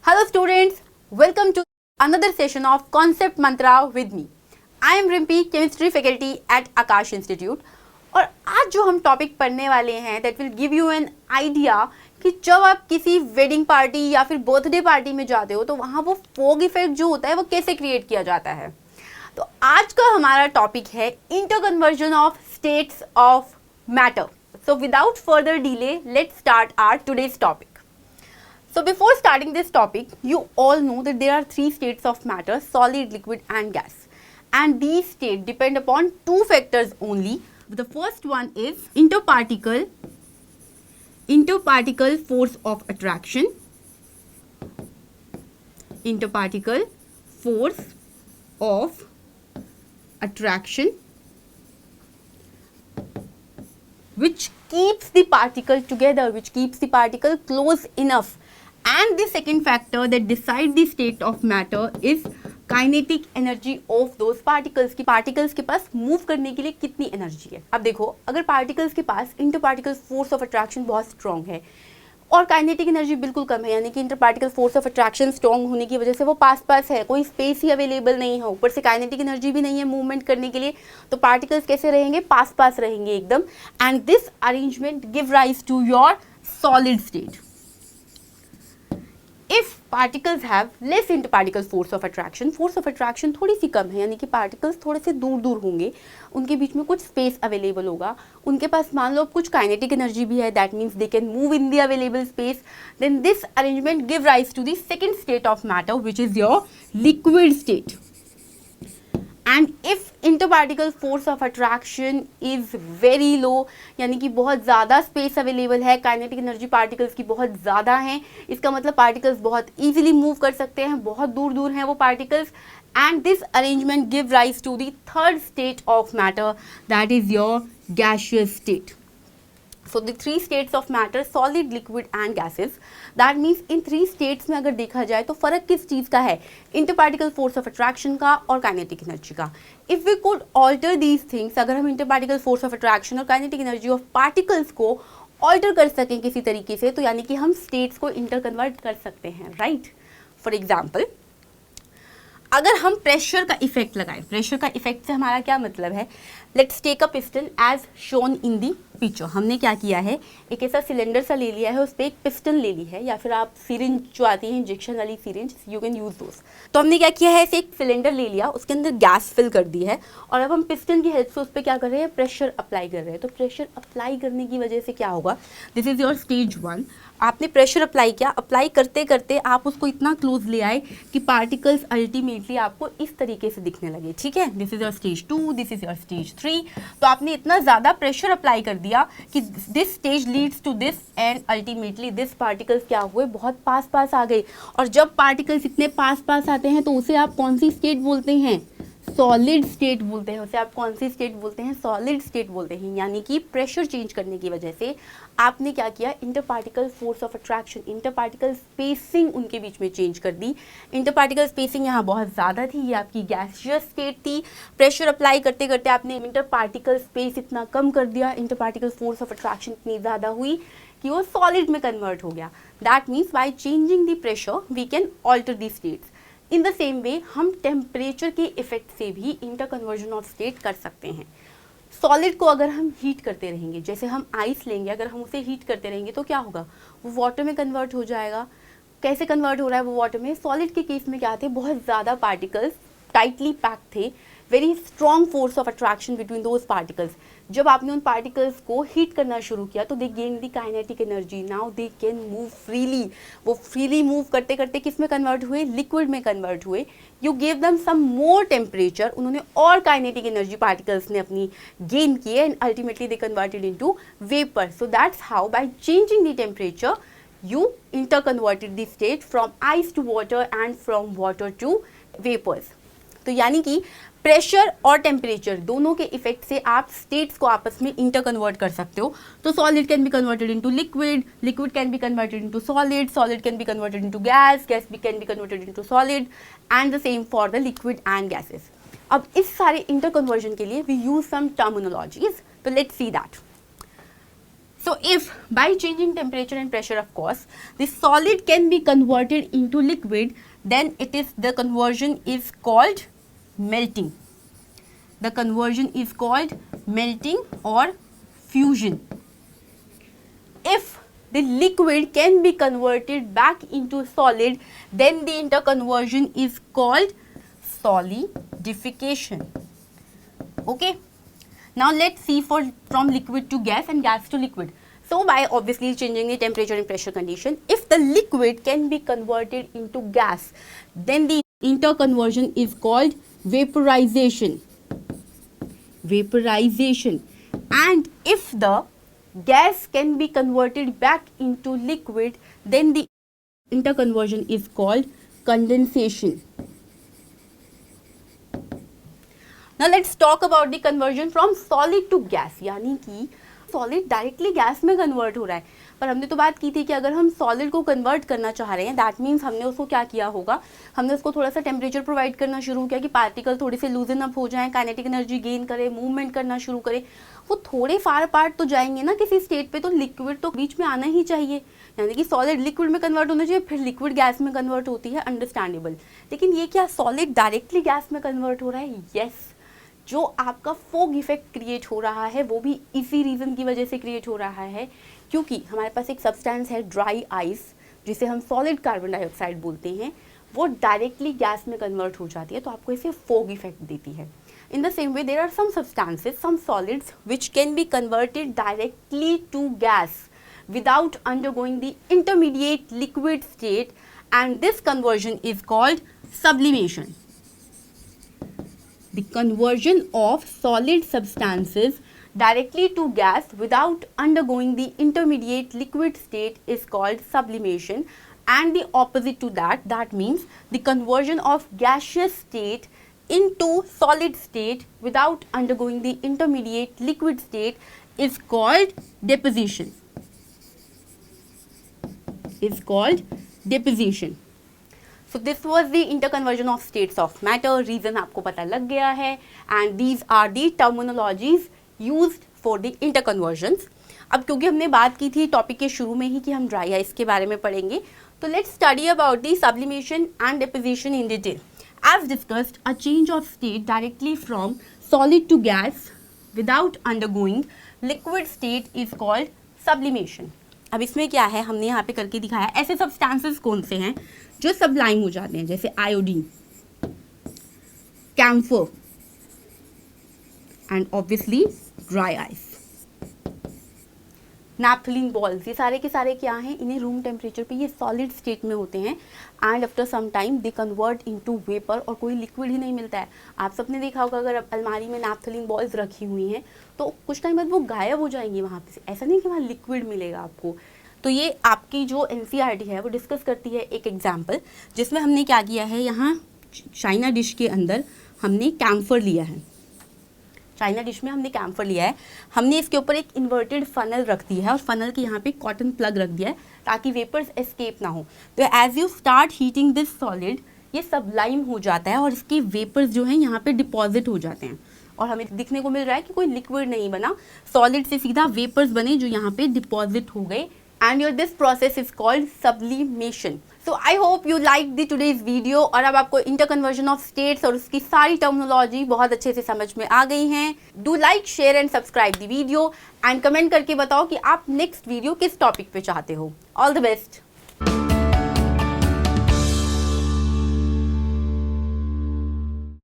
Hello students, welcome to another session of Concept Mantra with me. I am Rimpi, Chemistry Faculty at Akash Institute. और आज जो हम topic पढ़ने वाले हैं that will give you an idea कि जब आप किसी वेडिंग पार्टी या फिर बर्थडे पार्टी में जाते हो तो वहाँ वो फॉग इफेक्ट जो होता है वो कैसे क्रिएट किया जाता है। तो आज का हमारा टॉपिक है interconversion of states of matter. So without further delay, let's start our today's topic. So before starting this topic, you all know that there are three states of matter: solid, liquid and gas. And these states depend upon two factors only. The first one is interparticle force of attraction. Interparticle force of attraction, which keeps the particle together, which keeps the particle close enough. And the second factor that decides the state of matter is kinetic energy of those particles की particles के पास move करने के लिए कितनी energy है. अब देखो, अगर पार्टिकल्स के पास inter particle force of attraction बहुत स्ट्रॉन्ग है और काइनेटिक एनर्जी बिल्कुल कम है, यानी कि inter particle force of attraction strong होने की वजह से वो पास पास है, कोई स्पेस ही अवेलेबल नहीं है, ऊपर से काइनेटिक एनर्जी भी नहीं है मूवमेंट करने के लिए, तो पार्टिकल्स कैसे रहेंगे? पास पास रहेंगे एकदम. And this arrangement give rise to your solid state. If particles have less interparticle force of attraction थोड़ी सी कम है, यानी कि पार्टिकल्स थोड़े से दूर दूर होंगे, उनके बीच में कुछ स्पेस अवेलेबल होगा, उनके पास मान लो कुछ काइनेटिक एनर्जी भी है, that means they can move in the available space, then this arrangement give rise to the second state of matter which is your liquid state. And if interparticle force of attraction is very low, यानी कि बहुत ज़्यादा space available है, kinetic energy particles की बहुत ज़्यादा है, इसका मतलब पार्टिकल्स बहुत इजीली मूव कर सकते हैं, बहुत दूर दूर हैं वो particles. And this arrangement give rise to the third state of matter, that is your gaseous state. So the three states of matter, solid, liquid and gases. That means in three states में अगर देखा जाए तो फर्क किस चीज़ का है? Interparticle force of attraction का और kinetic energy का. If we could alter these things, अगर हम interparticle force of attraction और kinetic energy of particles को alter कर सकें किसी तरीके से, तो यानी कि हम states को interconvert कर सकते हैं, right? For example, अगर हम प्रेशर का इफेक्ट लगाएं, प्रेशर का इफेक्ट से हमारा क्या मतलब है? Let's take a piston as shown in the picture. हमने क्या किया है, एक ऐसा सिलेंडर सा ले लिया है, उस पर एक पिस्टन ले ली है, या फिर आप सिरिंज जो आती है इंजेक्शन वाली सिरिंज, यू कैन यूज दोस. तो हमने क्या किया है, ऐसे एक सिलेंडर ले लिया, उसके अंदर गैस फिल कर दी है, और अब हम पिस्टन की हेल्प से उस पर क्या कर रहे हैं, प्रेशर अप्लाई कर रहे हैं. तो प्रेशर अप्लाई करने की वजह से क्या होगा, दिस इज योर स्टेज 1. आपने प्रेशर अप्लाई किया, अप्लाई करते करते आप उसको इतना क्लोज ले आए कि पार्टिकल्स अल्टीमेटली आपको इस तरीके से दिखने लगे. ठीक है, this is your stage 2, this is your stage 3. तो आपने इतना ज़्यादा प्रेशर अप्लाई कर दिया कि this stage leads to this, and ultimately this particles क्या हुए, बहुत पास पास आ गए. और जब पार्टिकल्स इतने पास पास आते हैं तो उसे आप कौन सी स्टेट बोलते हैं? सॉलिड स्टेट बोलते हैं. उसे आप कौन सी स्टेट बोलते हैं? सॉलिड स्टेट बोलते हैं. यानी कि प्रेशर चेंज करने की वजह से आपने क्या किया, इंटरपार्टिकल फोर्स ऑफ अट्रैक्शन, इंटरपार्टिकल स्पेसिंग उनके बीच में चेंज कर दी. इंटरपार्टिकल स्पेसिंग यहाँ बहुत ज़्यादा थी, ये आपकी गैसियस स्टेट थी. प्रेशर अप्लाई करते करते आपने इंटरपार्टिकल स्पेस इतना कम कर दिया, इंटरपार्टिकल फोर्स ऑफ अट्रैक्शन इतनी ज़्यादा हुई कि वो सॉलिड में कन्वर्ट हो गया. That means by changing the pressure we can alter the states. In the same way हम टेम्परेचर के इफेक्ट से भी इंटरकन्वर्जन ऑफ स्टेट कर सकते हैं. सॉलिड को अगर हम हीट करते रहेंगे, जैसे हम आइस लेंगे, अगर हम उसे हीट करते रहेंगे तो क्या होगा, वो वाटर में कन्वर्ट हो जाएगा. कैसे कन्वर्ट हो रहा है वो वाटर में? सॉलिड के केस में क्या थे, बहुत ज़्यादा पार्टिकल्स टाइटली पैक्ड थे, very strong force of attraction between those particles. जब आपने उन पार्टिकल्स को हीट करना शुरू किया तो दे gain the kinetic energy, now they can move freely. वो फ्रीली मूव करते करते किस में कन्वर्ट हुए? लिक्विड में कन्वर्ट हुए. You give them some more temperature, उन्होंने और काइनेटिक एनर्जी पार्टिकल्स ने अपनी गेन की and ultimately they converted into vapour. So that's how by changing the temperature you interconverted the state from ice to water and from water to vapors. तो यानी कि pressure और temperature दोनों के effect से आप स्टेट्स को आपस में इंटरकन्वर्ट कर सकते हो. तो solid can be converted into liquid, liquid can be converted into solid, solid can be converted into gas, gas can be converted into solid, and the same for the liquid and gases. अब इस सारे interconversion के लिए we use some terminologies, तो let's see that. So if by changing temperature and pressure, of course, the solid can be converted into liquid, then the conversion is called melting. The conversion is called melting or fusion. If the liquid can be converted back into solid, then the interconversion is called solidification. Okay. Now let's see from liquid to gas and gas to liquid. So by obviously changing the temperature and pressure condition, if the liquid can be converted into gas, then the interconversion is called vaporization. Vaporization. And if the gas can be converted back into liquid, then the interconversion is called condensation. Now let's talk about the conversion from solid to gas. यानी कि solid directly gas में convert हो रहा है, पर हमने तो बात की थी कि अगर हम सॉलिड को कन्वर्ट करना चाह रहे हैं, दैट मीन्स हमने उसको क्या किया होगा, हमने उसको थोड़ा सा टेम्परेचर प्रोवाइड करना शुरू किया कि पार्टिकल थोड़े से लूजन अप हो जाएं, काइनेटिक एनर्जी गेन करें, मूवमेंट करना शुरू करें. वो थोड़े फार पार्ट तो जाएंगे ना किसी स्टेट पे, तो लिक्विड तो बीच में आना ही चाहिए. यानी कि सॉलिड लिक्विड में कन्वर्ट होना चाहिए, फिर लिक्विड गैस में कन्वर्ट होती है, अंडरस्टैंडेबल. लेकिन ये क्या सॉलिड डायरेक्टली गैस में कन्वर्ट हो रहा है? यस. जो आपका फोग इफेक्ट क्रिएट हो रहा है वो भी इसी रीज़न की वजह से क्रिएट हो रहा है, क्योंकि हमारे पास एक सब्सटेंस है ड्राई आइस, जिसे हम सॉलिड कार्बन डाइऑक्साइड बोलते हैं, वो डायरेक्टली गैस में कन्वर्ट हो जाती है, तो आपको इसे फोग इफेक्ट देती है. In the same way there are some substances, some solids which can be converted directly to gas without undergoing the intermediate liquid state, and this conversion is called sublimation. The conversion of solid substances directly to gas without undergoing the intermediate liquid state is called sublimation, and the opposite to that means the conversion of gaseous state into solid state without undergoing the intermediate liquid state is called deposition. Is called deposition. So this was the interconversion of states of matter. Reason आपको पता लग गया है, and these are the terminologies used for the interconversions. अब क्योंकि हमने बात की थी टॉपिक के शुरू में ही कि हम ड्राई आइस के बारे में पढ़ेंगे, तो let's study about the sublimation and deposition in detail. As discussed, a change of state directly from solid to gas without undergoing liquid state is called sublimation. अब इसमें क्या है, हमने यहाँ पे करके दिखाया. ऐसे सब्सटेंसेस कौन से हैं जो सबलाइम हो जाते हैं, जैसे iodine, camphor and obviously dry ice, naphthalene balls. ये सारे के सारे क्या हैं, इन्हें रूम टेम्परेचर पे ये सॉलिड स्टेट में होते हैं, and after some time they convert into vapour, और कोई लिक्विड ही नहीं मिलता है. आप सबने देखा होगा अगर अलमारी में नैप्थलीन बॉल्स रखी हुई हैं तो कुछ टाइम बाद वो गायब हो जाएंगी वहाँ पे, ऐसा नहीं कि वहाँ लिक्विड मिलेगा आपको. तो ये आपकी जो NCERT है वो डिस्कस करती है एक एग्जाम्पल, जिसमें हमने क्या किया है, यहाँ चाइना डिश के अंदर हमने कैम्फर लिया है. चाइना डिश में हमने कैम्फर लिया है, हमने इसके ऊपर एक इन्वर्टेड फनल रख दी है, और फनल के यहाँ पे कॉटन प्लग रख दिया है ताकि वेपर्स एस्केप ना हो. तो as you start heating this solid, ये सबलाइम हो जाता है और इसके वेपर्स जो हैं यहाँ पे डिपॉजिट हो जाते हैं, और हमें दिखने को मिल रहा है कि कोई लिक्विड नहीं बना, सॉलिड से सीधा वेपर्स बने जो यहाँ पे डिपॉजिट हो गए, and this process is called sublimation. So I hope you liked the today's video, और अब आपको interconversion of states और उसकी सारी terminology बहुत अच्छे से समझ में आ गई हैं. Do like, share and subscribe the video and comment करके बताओ कि आप next video किस topic पे चाहते हो. All the best.